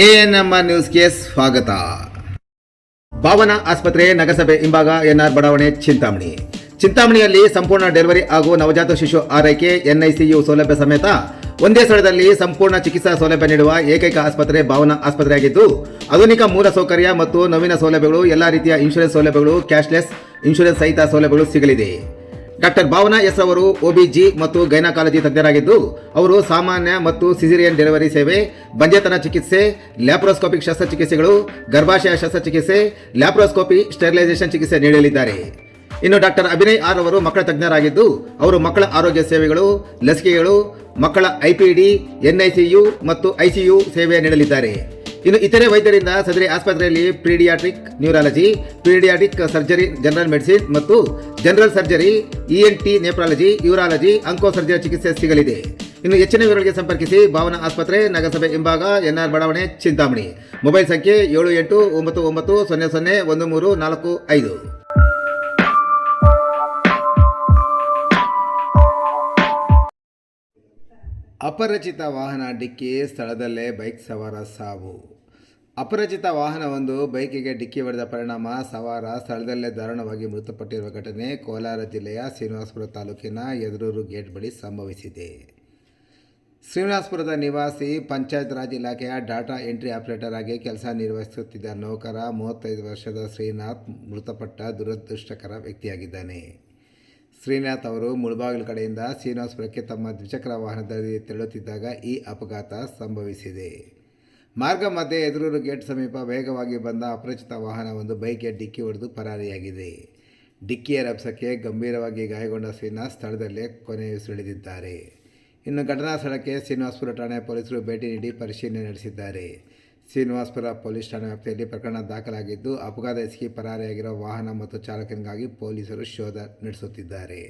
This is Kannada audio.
ಎಎನ್ಎಂಆರ್ ನ್ಯೂಸ್ಗೆ ಸ್ವಾಗತ. ಭಾವನಾ ಆಸ್ಪತ್ರೆ ನಗರಸಭೆ ಹಿಂಭಾಗ ಎನ್ಆರ್ ಬಡಾವಣೆ ಚಿಂತಾಮಣಿಯಲ್ಲಿ ಸಂಪೂರ್ಣ ಡೆಲಿವರಿ ಹಾಗೂ ನವಜಾತ ಶಿಶು ಆರೈಕೆ ಎನ್ಐಸಿಯು ಸೌಲಭ್ಯ ಸಮೇತ ಒಂದೇ ಸ್ಥಳದಲ್ಲಿ ಸಂಪೂರ್ಣ ಚಿಕಿತ್ಸಾ ಸೌಲಭ್ಯ ನೀಡುವ ಏಕೈಕ ಆಸ್ಪತ್ರೆ ಭಾವನಾ ಆಸ್ಪತ್ರೆಯಾಗಿದ್ದು, ಆಧುನಿಕ ಮೂಲ ಸೌಕರ್ಯ ಮತ್ತು ನವೀನ ಸೌಲಭ್ಯಗಳು, ಎಲ್ಲ ರೀತಿಯ ಇನ್ಶೂರೆನ್ಸ್ ಸೌಲಭ್ಯಗಳು, ಕ್ಯಾಶ್ಲೆಸ್ ಇನ್ಶೂರೆನ್ಸ್ ಸಹಿತ ಸೌಲಭ್ಯಗಳು ಸಿಗಲಿದೆ. ಡಾಕ್ಟರ್ ಭಾವನಾ ಎಸ್ ಅವರು ಒಬಿಜಿ ಮತ್ತು ಗೈನಕಾಲಜಿ ತಜ್ಞರಾಗಿದ್ದು, ಅವರು ಸಾಮಾನ್ಯ ಮತ್ತು ಸಿಸೇರಿಯನ್ ಡೆಲಿವರಿ ಸೇವೆ, ಬಂಜೆತನ ಚಿಕಿತ್ಸೆ, ಲ್ಯಾಪ್ರೋಸ್ಕೋಪಿಕ್ ಶಸ್ತ್ರಚಿಕಿತ್ಸೆಗಳು, ಗರ್ಭಾಶಯ ಶಸ್ತ್ರಚಿಕಿತ್ಸೆ, ಲ್ಯಾಪ್ರೋಸ್ಕೋಪಿ, ಸ್ಟೆರಿಲೈಸೇಷನ್ ಚಿಕಿತ್ಸೆ ನೀಡಲಿದ್ದಾರೆ. ಇನ್ನು ಡಾಕ್ಟರ್ ಅಭಿನಯ್ ಆರ್ ಅವರು ಮಕ್ಕಳ ತಜ್ಞರಾಗಿದ್ದು, ಅವರು ಮಕ್ಕಳ ಆರೋಗ್ಯ ಸೇವೆಗಳು, ಲಸಿಕೆಗಳು, ಮಕ್ಕಳ ಐಪಿಡಿ, ಎನ್ಐಸಿಯು ಮತ್ತು ಐಸಿಯು ಸೇವೆ ನೀಡಲಿದ್ದಾರೆ. ಇನ್ನು ಇತರೆ ವೈದ್ಯರಿಂದ ಸದರಿ ಆಸ್ಪತ್ರೆಯಲ್ಲಿ paediatric neurology, paediatric surgery, general medicine ಮತ್ತು general surgery, ENT, nephrology, urology, onco surgery ಚಿಕಿತ್ಸೆ ಸಿಗಲಿದೆ. ಇನ್ನು ಹೆಚ್ಚಿನ ವಿವರಗಳಿಗೆ ಸಂಪರ್ಕಿಸಿ ಭಾವನಾ ಆಸ್ಪತ್ರೆ, ನಗರಸಭೆ ಹಿಂಭಾಗ, ಎನ್ಆರ್ ಬಡಾವಣೆ, ಚಿಂತಾಮಣಿ. ಮೊಬೈಲ್ ಸಂಖ್ಯೆ 7899001345. ಅಪರಿಚಿತ ವಾಹನ ಡಿಕ್ಕಿ, ಸ್ಥಳದಲ್ಲೇ ಬೈಕ್ ಸವಾರ ಸಾವು. ಅಪರಿಚಿತ ವಾಹನವೊಂದು ಬೈಕಿಗೆ ಡಿಕ್ಕಿ ಹೊಡೆದ ಪರಿಣಾಮ ಸವಾರ ಸ್ಥಳದಲ್ಲೇ ದಾರುಣವಾಗಿ ಮೃತಪಟ್ಟಿರುವ ಘಟನೆ ಕೋಲಾರ ಜಿಲ್ಲೆಯ ಶ್ರೀನಿವಾಸಪುರ ತಾಲೂಕಿನ ಯದರೂರು ಗೇಟ್ ಬಳಿ ಸಂಭವಿಸಿದೆ. ಶ್ರೀನಿವಾಸಪುರದ ನಿವಾಸಿ, ಪಂಚಾಯತ್ ರಾಜ್ ಇಲಾಖೆಯ ಡಾಟಾ ಎಂಟ್ರಿ ಆಪರೇಟರ್ ಆಗಿ ಕೆಲಸ ನಿರ್ವಹಿಸುತ್ತಿದ್ದ ನೌಕರ 35 ವರ್ಷದ ಶ್ರೀನಾಥ್ ಮೃತಪಟ್ಟ ದುರದೃಷ್ಟಕರ ವ್ಯಕ್ತಿಯಾಗಿದ್ದಾನೆ. ಶ್ರೀನಾಥ್ ಅವರು ಮುಳಬಾಗಿಲು ಕಡೆಯಿಂದ ಶ್ರೀನಿವಾಸಪುರಕ್ಕೆ ತಮ್ಮ ದ್ವಿಚಕ್ರ ವಾಹನದಲ್ಲಿ ತೆರಳುತ್ತಿದ್ದಾಗ ಈ ಅಪಘಾತ ಸಂಭವಿಸಿದೆ. ಮಾರ್ಗ ಮಧ್ಯೆ ಯದರೂರು ಗೇಟ್ ಸಮೀಪ ವೇಗವಾಗಿ ಬಂದ ಅಪರಿಚಿತ ವಾಹನವೊಂದು ಬೈಕ್ಗೆ ಡಿಕ್ಕಿ ಹೊಡೆದು ಪರಾರಿಯಾಗಿದೆ. ಡಿಕ್ಕಿಯ ರಭಸಕ್ಕೆ ಗಂಭೀರವಾಗಿ ಗಾಯಗೊಂಡ ಶ್ರೀನಾಥ್ ಸ್ಥಳದಲ್ಲೇ ಕೊನೆಯುಸಿರೆಳೆದಿದ್ದಾರೆ. ಇನ್ನು ಘಟನಾ ಸ್ಥಳಕ್ಕೆ ಶ್ರೀನಿವಾಸಪುರ ಠಾಣೆ ಪೊಲೀಸರು ಭೇಟಿ ನೀಡಿ ಪರಿಶೀಲನೆ ನಡೆಸಿದ್ದಾರೆ. ಶ್ರೀನಿವಾಸಪುರ ಪೊಲೀಸ್ ಠಾಣೆ ವ್ಯಾಪ್ತಿಯಲ್ಲಿ ಪ್ರಕರಣ ದಾಖಲಾಗಿದ್ದು, ಅಪಘಾತ ಎಸಗಿ ಪರಾರಿಯಾಗಿರುವ ವಾಹನ ಮತ್ತು ಚಾಲಕನಿಗಾಗಿ ಪೊಲೀಸರು ಶೋಧ ನಡೆಸುತ್ತಿದ್ದಾರೆ.